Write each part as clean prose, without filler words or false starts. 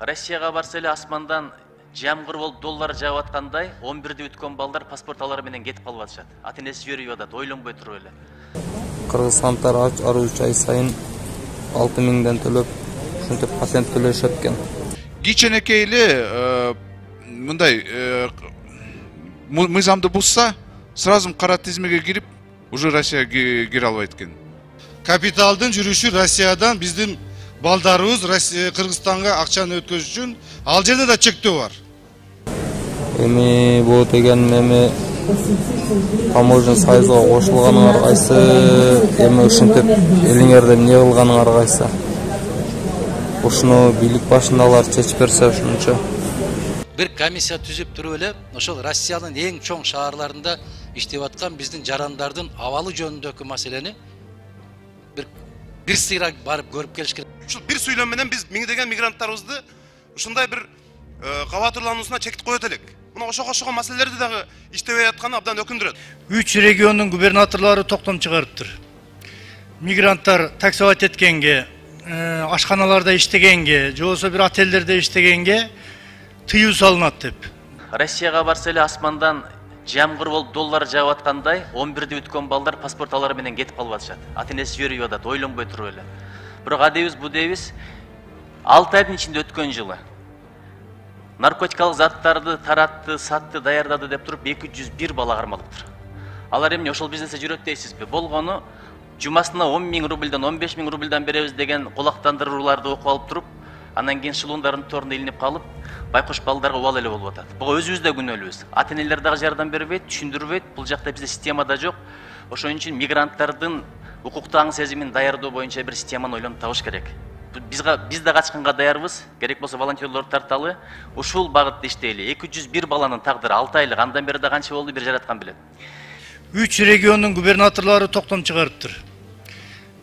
Россияга барса эле асмандан жамгыр болуп доллар жаап аткандай 11-де өткөн балдар паспорт алары менен кетип калып атышат. Ата энеси жиберип атат, ойлонбой туруп эле. Кыргызстанддар ар 3 ай сайын 6 миңден төлөп, ушинтип патент төлөшөт экен. Кичинекей эле мындай мыйзамды бузса, сразу кара тизмеге кирип, уже Россияга кире албайт экен. Капиталдын жүрүшү Россиядан биздин балдарыбыз Кыргызстанга акчаны өткөзүш үчүн ал жерде да чектөө бар. Эми бул деген эми таможня союзга кошулганыңар кайсы, эми ушинтип элиңерде эмне кылганыңар кайсы? Ушуну бийлик башындагылар чечип берсе ушунча. Bir комиссия түзүп туруп эле ошол Россиянын эң чоң шаарларында иштеп аткан биздин жарандардын абалы жөнүндөгү маселени bir сыйра барып көрүп келиш керек. Ушул бир сүйлөм менен биз миңдеген мигранттарыбызды ушундай бир кабатырлануусуна чектеп коет элек. Мына ошого маселелерди дагы иштебей атканы абдан өкүндүрөт. 3 региондун губернаторлору токтом чыгарыптыр. Мигранттар таксовать эткенге, ашканаларда иштегенге, же болбосо бир отелдерде иштегенге тыюу салынат деп. Россияга барса эле асмандан жамгыр болуп доллар жаап аткандай 11-де өткөн балдар паспорт алары менен кетип калып атышат. Ата энеси жиберип атат, ойлонбой туруп эле. Бирок адебиз бу дебиз 6 айдын ичинде өткөн жылы наркотикалык заттарды таратты, сатты, даярдады деп туруп 201 бала кармалыптыр. Алар эмне ошол бизнесте жүрөт дейсизби? Болгону жумасына 10 миң рубльдан 15 миң рубльдан беребиз деген кулактандырууларды окуп алып туруп, анан кийин шылуундардын торунда илинип калып, байкош балдарга убал эле болуп атат. Буга өзүбүз да күнөөлүүбүз. Ата энелер дагы жардам бербейт, түшүндүрбөйт. Бул жакта бизде системада жок. Ошон үчүн мигранттардын укуктуу аң сезимин даярдоо боюнча бир системаны ойлонуп табыш керек. Биз да качканга даярбыз. Керек болсо волонтерлорду тарталы. Ушул багытта иштейли. 201 баланын тагдыры 6 айлык. Андан бери да канча болду бир жараткан билет. 3 региондун губернаторлору токтом чыгарыптыр.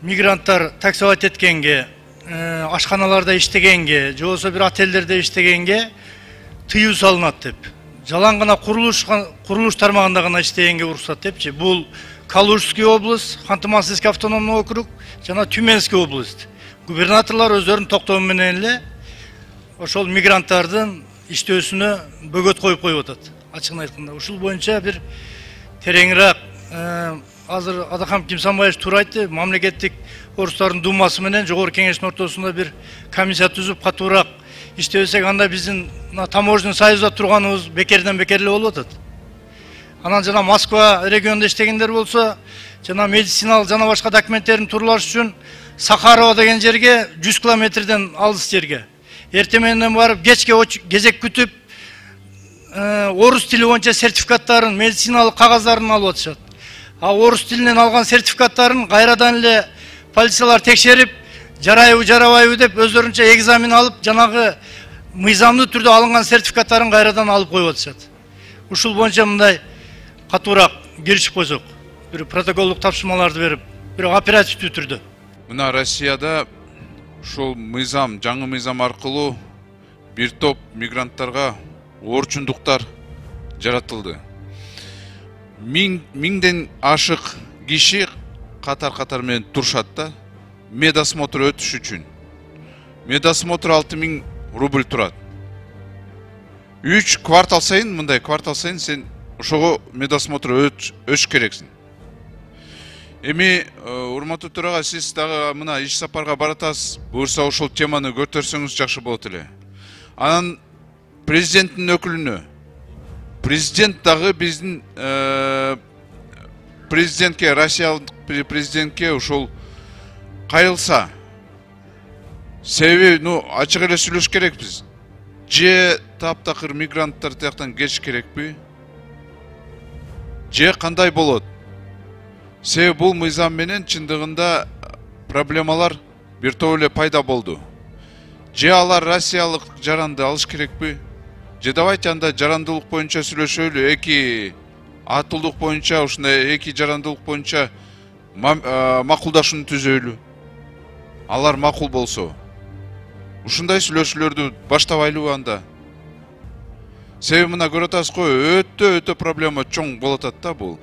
Мигранттар таксовать эткенге, ашканаларда иштегенге, же болбосо бир отелдерде иштегенге тыюу салынат деп. Жалаң гана курулуш тармагында гана иштегенге уруксат депчи. Бул Калужский область, Ханты-Мансийский автономный округ жана Тюменский область. Губернаторлор өздөрүнүн токтому менен эле ошол мигранттардын иштөөсүнө бөгөт коюп атат. Ачыгын айтканда, ушул боюнча бир тереңирээк азыр Адахам Кимсанбаевич туура айтты, мамлекеттик орустардын думасы менен жогорку кеңештин ортосунда бир комиссия түзүп катуураак иштебесек, анда биздин таможня союзда турганыбыз бекерден бекер эле болуп атат. Анан жана Москва регионунда иштегендер болсо, жана медициналык жана башка документтерин тууралаш үчүн Сахарова деген жерге 100 километрден алыс жерге эртең менен барып, кечке кезек күтүп, орус тили боюнча сертификаттарын, медициналык кагаздарын алып атышат. А орус тилинен алган сертификаттарын кайрадан эле полициялар текшерип, жарайбы, жарабайбы деп өздөрүнчө экзамен алып, жанагы мыйзамдуу түрдө алынган сертификаттарын кайрадан алып коюп атышат. Ушул боюнча мындай катуураак киришип койсок, бир протоколдук тапшырмаларды берип, бир оперативдүү түрдө. Мына Россияда ушул мыйзам, жаңы мыйзам аркылуу бир топ мигранттарга орчундуктар жаратылды. Миңден ашык киши катар менен турушат да, медосмотр өтүш үчүн. Медосмотр 6 миң рубль турат. 3 квартал сайын, мындай квартал сайын сен ошого медосмотр өтүш керексиң. Эми урматтуу төрага, сиз дагы мына иш сапарга баратасыз, буюрса ошол теманы көтөрсөңүз жакшы болот эле. Анан президенттин өкүлүнө, президент дагы биздин президентке, Россиялык президентке ушул кайрылса, себеби ачык эле сүйлөш керекпиз. Же таптакыр мигранттар тияктан кетиш керекпи? Же кандай болот? Себеби бул мыйзам менен чындыгында проблемалар бир топ эле пайда болду. Же алар Россиялык жаранды алыш керекпи? Же давайте анда жарандылык боюнча сүйлөшөлү, эки атылдык боюнча, ушундай эки жарандылык боюнча макулдашууну түзөлү. Алар макул болсо, ушундай сүйлөшүүлөрдү баштабайлыбы анда? Себеби мына көрүп атасыз го, өтө проблема чоң болуп атат да бул.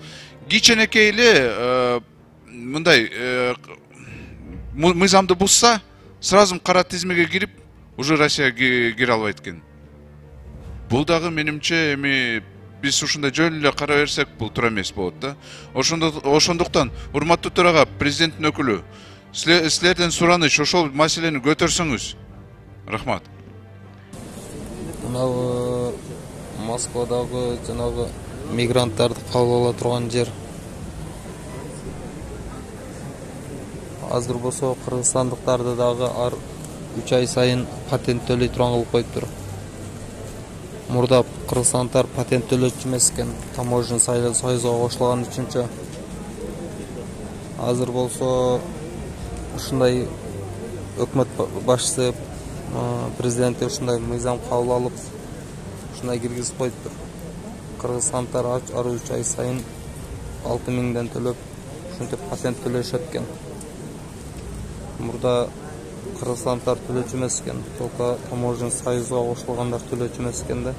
Кичинекей эле мындай мыйзамды бузса, сразу кара тизмеге кирип, уже Россия кире албайт экен. Бул дагы менимче эми биз ушундай жөн эле кара берсек бул туура эмес болот да. Ошондуктан урматтуу төрага, президенттин өкүлү, силерден сураныч ошол маселени көтөрсөңүз. Рахмат. Мынау Москвадагы жанагы мигранттарды кабыл ала турган жер. Азыр болсо кыргызстандыктарды дагы ар 3 ай сайын патент төлөй турган кылып коюптур. Мурда кыргызстандыктар патент төлөчү эмес экен, таможня союзга кошулган үчүнчө. Азыр болсо ушундай өкмөт башчысы, президенти ушундай мыйзам кабыл алып, ушундай киргизип коюптур. Кыргызстандыктар ар 3 ай сайын 6 миңден төлөп, ушинтип патент төлөшөт экен. Мурда кыргызстандыктар төлөчү эмес экен, только таможня союзга кошулгандар төлөчү эмес экен да.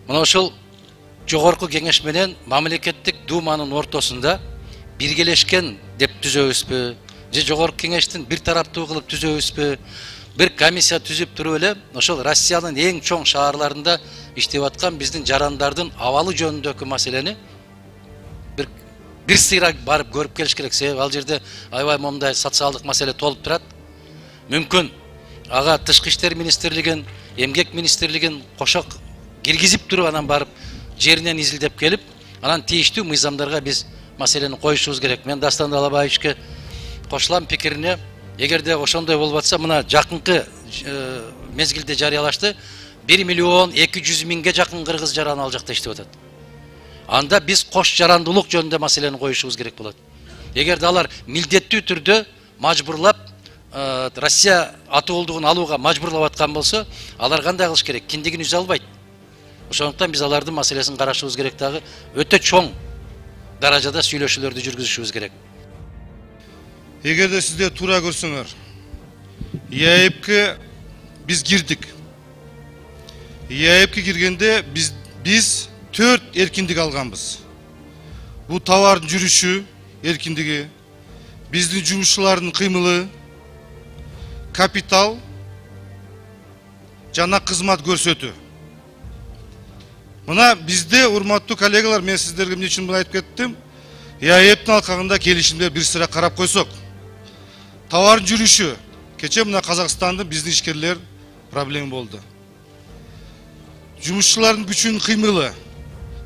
Мына ошол жогорку кеңеш менен мамлекеттик думанын ортосунда биргелешкен деп түзөбүзбү? Же жогорку кеңештин бир тараптуу кылып түзөбүзбү? Бир комиссия түзүп туруп эле ошол Россиянын эң чоң шаарларында иштеп аткан биздин жарандардын абалы жөнүндөгү маселени бир сыйра барып көрүп келиш керек. Себеби ал жерде аябай момундай социалдык маселе толуп турат. Мүмкүн ага тышкы иштер министрлигин, эмгек министрлигин кошо киргизип туруп анан барып жеринен изилдеп келип, анан тийиштүү мыйзамдарга биз маселени коюшубуз керек. Мен Дастан Далабаевичке кошулам пикирине. Эгерде ошондой болуп атса, мына жакынкы мезгилде жарыялашты 1 миллион 200 миңге жакын кыргыз жараны ал жакта иштеп атат. Анда биз кош жарандуулук жөнүндө маселени коюшубуз керек болот. Эгерде алар милдеттүү түрдө мажбурлап Россия атуулдугун алууга мажбурлап аткан болсо, алар кандай кылыш керек? Киндигин үзө албайт. Ошондуктан биз алардын маселесин карашыбыз керек, дагы өтө чоң даражада сүйлөшүүлөрдү жүргүзүшүбүз керек. Эгерде сиздер туура көрсөңөр, ЕАЭПке биз кирдик. ЕАЭПке киргенде биз 4 эркиндик алганбыз. Бул товардын жүрүшү эркиндиги, биздин жумушчулардын кыймылы, капитал жана кызмат көрсөтүү. Мына бизде, урматтуу коллегалар, мен сиздерге эмне үчүн муну айтып кеттим? ЕАЭПтин алкагында келишимдер бир сыра карап койсок. Товардын жүрүшү, кече мына Казакстандын биздин ишкерлер проблема болду. Жумушчулардын күчүнүн кыймылы.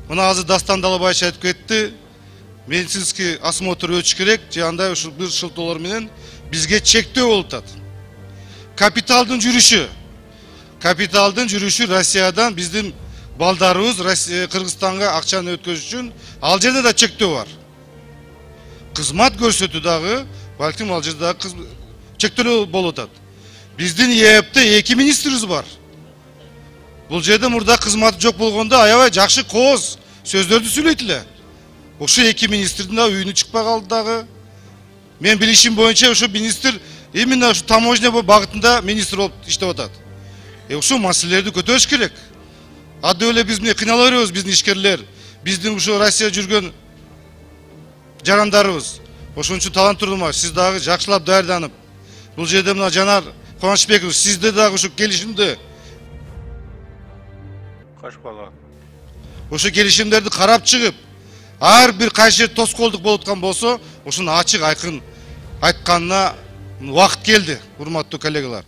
Мына азыр Дастан Далабаевич айтып кетти, медицинский осмотр өтүш керек, же андай ушул бир шылтоолор менен бизге чектөө болуп атат. Капиталдын жүрүшү Россиядан биздин балдарыбыз Кыргызстанга акчаны өткөзүш үчүн ал жерде да чектөө бар. Кызмат көрсөтүү дагы, балким ал жерде дагы чектөө болуп атат. Биздин ЕАЭПте 2 министрибиз бар. Бул жерде мурда кызматы жок болгондо аябай жакшы кооз сөздөрдү сүйлөйт эле. Ошо 2 министрдин да үйүнө чыкпай калды дагы. Мен билишим боюнча ошо министр именно ошо таможня багытында министр болуп иштеп атат. Ошо маселелерди көтөрүш керек. Ады эле биз эмне кыйнала беребиз, биздин ишкерлер, биздин ошо Россия жүргөн жарандарыбыз. Ошон үчүн таланттуу, сиз дагы жакшылап даярданып, бул жерде мына Жанар Кубанычбеков, сизде дагы ошо келишимди ошо келишимдерди карап чыгып, ар бир кайсы жер тоскоолдук болуп аткан болсо, ошону ачык айкын айтканына убакыт келди, урматтуу коллегалар.